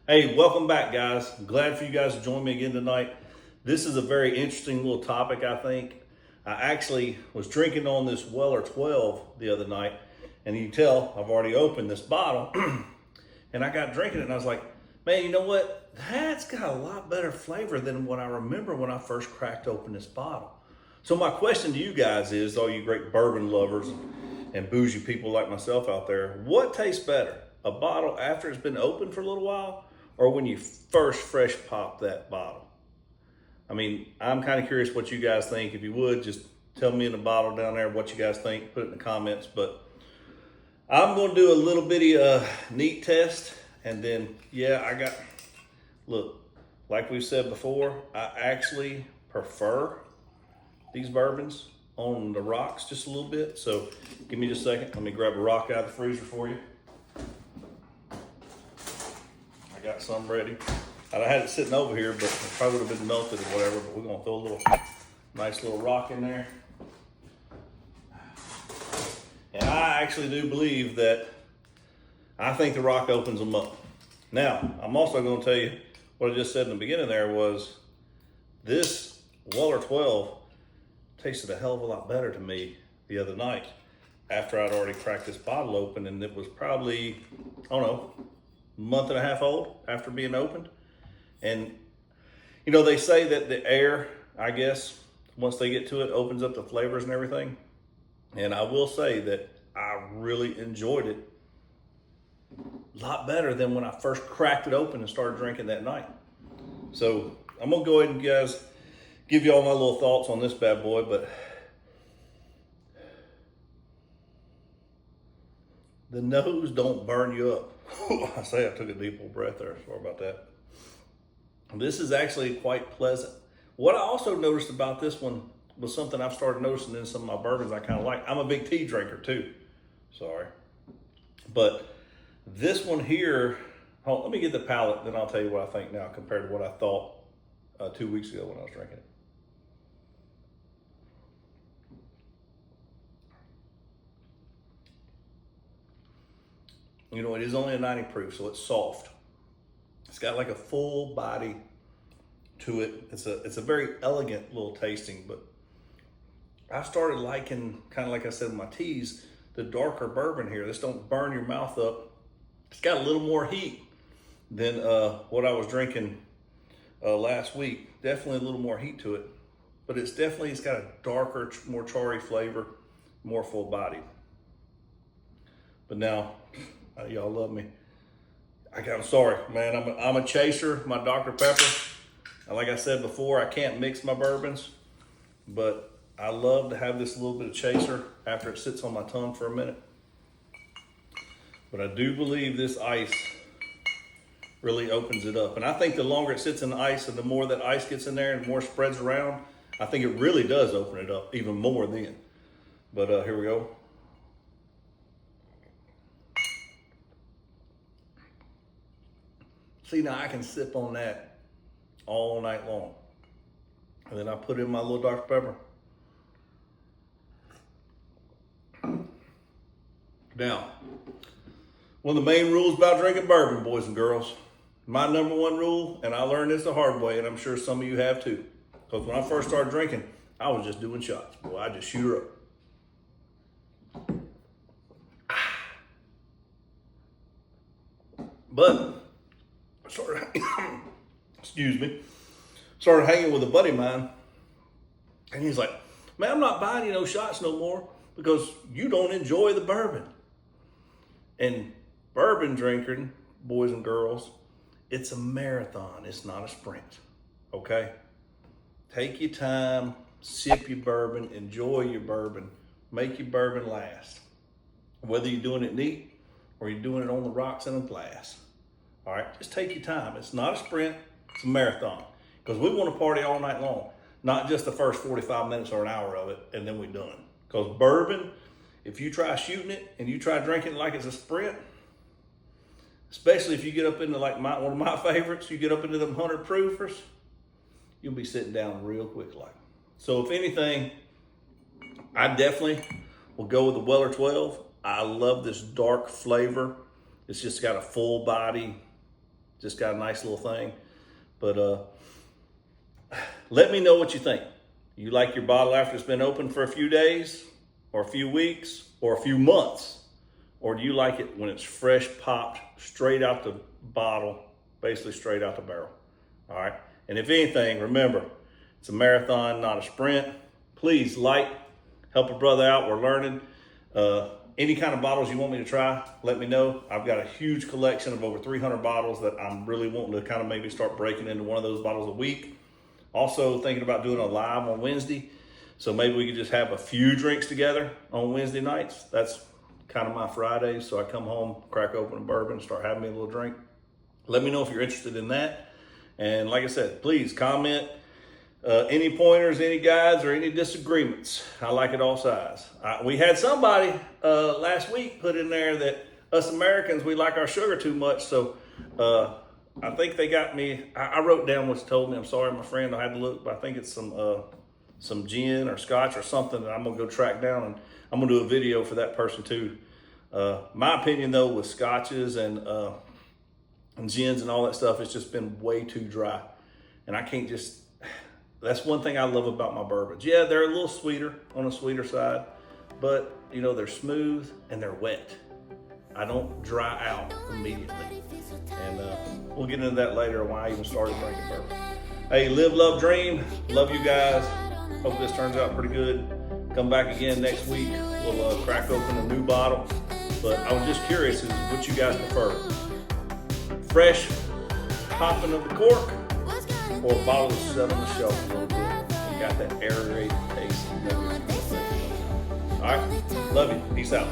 Hey, welcome back, guys. I'm glad for you guys to join me again tonight. This is a very interesting little topic, I think. I actually was drinking on this Weller 12 the other night, and you can tell I've already opened this bottle, and I got drinking it, and I was like, man, you know what? That's got a lot better flavor than what I remember when I first cracked open this bottle. So my question to you guys is, all you great bourbon lovers and bougie people like myself out there, what tastes better? A bottle after it's been open for a little while, or when you first fresh pop that bottle? I mean, I'm kind of curious what you guys think. If you would, just tell me in the bottle down there what you guys think, put it in the comments. But I'm going to do a little bitty neat test, and then, look, like we've said before, I actually prefer these bourbons on the rocks just a little bit. So give me just a second. Let me grab a rock out of the freezer for you. I got some ready. I had it sitting over here, but it probably would have been melted or whatever, but we're gonna throw a little nice little rock in there. And I actually do believe that I think the rock opens them up. Now, I'm also gonna tell you what I just said in the beginning there was this Weller 12 tasted a hell of a lot better to me the other night after I'd already cracked this bottle open, and it was probably, I don't know, month and a half old after being opened. And you know, they say that the air, I guess, once they get to it, opens up the flavors and everything. And I will say that I really enjoyed it a lot better than when I first cracked it open and started drinking that night. So I'm gonna go ahead and guys give you all my little thoughts on this bad boy, but the nose don't burn you up. I say I took a deep old breath there. Sorry about that. This is actually quite pleasant. What I also noticed about this one was something I've started noticing in some of my bourbons I kind of like. I'm a big tea drinker too. Sorry. But this one here, let me get the palate, then I'll tell you what I think now compared to what I thought 2 weeks ago when I was drinking it. You know, it is only a 90 proof, so it's soft. It's got like a full body to it. It's a very elegant little tasting, but I started liking, kind of like I said with my teas, the darker bourbon here. This don't burn your mouth up. It's got a little more heat than what I was drinking last week. Definitely a little more heat to it, but it's got a darker, more charry flavor, more full body. But now, y'all love me. I'm sorry, man. I'm a chaser. My Dr. Pepper. And like I said before, I can't mix my bourbons, but I love to have this little bit of chaser after it sits on my tongue for a minute. But I do believe this ice really opens it up. And I think the longer it sits in the ice and the more that ice gets in there and more spreads around, I think it really does open it up even more then. But here we go. See, now I can sip on that all night long. And then I put in my little Dr. Pepper. Now, one of the main rules about drinking bourbon, boys and girls, my number one rule, and I learned this the hard way, and I'm sure some of you have too. Because when I first started drinking, I was just doing shots. Boy, I just shoot her up. But started hanging with a buddy of mine, and he's like, man, I'm not buying you no shots no more because you don't enjoy the bourbon. And bourbon drinking, boys and girls, it's a marathon. It's not a sprint, okay? Take your time, sip your bourbon, enjoy your bourbon, make your bourbon last. Whether you're doing it neat or you're doing it on the rocks in a glass. All right, just take your time. It's not a sprint, it's a marathon. Because we want to party all night long, not just the first 45 minutes or an hour of it, and then we're done. Because bourbon, if you try shooting it and you try drinking it like it's a sprint, especially if you get up into like one of my favorites, you get up into them 100 proofers, you'll be sitting down real quick like. So if anything, I definitely will go with the Weller 12. I love this dark flavor. It's just got a full body just got a nice little thing. But let me know what you think. You like your bottle after it's been open for a few days or a few weeks or a few months? Or do you like it when it's fresh popped, straight out the bottle, basically straight out the barrel? All right. And if anything, remember, it's a marathon, not a sprint. Please help a brother out. We're learning. Any kind of bottles you want me to try, let me know. I've got a huge collection of over 300 bottles that I'm really wanting to kind of maybe start breaking into one of those bottles a week. Also thinking about doing a live on Wednesday. So maybe we could just have a few drinks together on Wednesday nights. That's kind of my Fridays. So I come home, crack open a bourbon, start having me a little drink. Let me know if you're interested in that. And like I said, please comment any pointers, any guides, or any disagreements. I like it all sides. We had somebody last week put in there that us Americans, we like our sugar too much. So I think they got me. I wrote down what's told me. I'm sorry, my friend. I had to look, but I think it's some gin or scotch or something that I'm gonna go track down, and I'm gonna do a video for that person too. My opinion though, with scotches and gins and all that stuff, it's just been way too dry, and I can't just. That's one thing I love about my bourbons. Yeah, they're a little sweeter, on the sweeter side, but you know, they're smooth and they're wet. I don't dry out immediately. And we'll get into that later, why I even started drinking bourbon. Hey, live, love, dream. Love you guys. Hope this turns out pretty good. Come back again next week. We'll crack open a new bottle. But I was just curious, is what you guys prefer? Fresh popping of the cork, or a bottle that's set on the shelf a little bit and got that aerated taste. All right, love you. Peace out.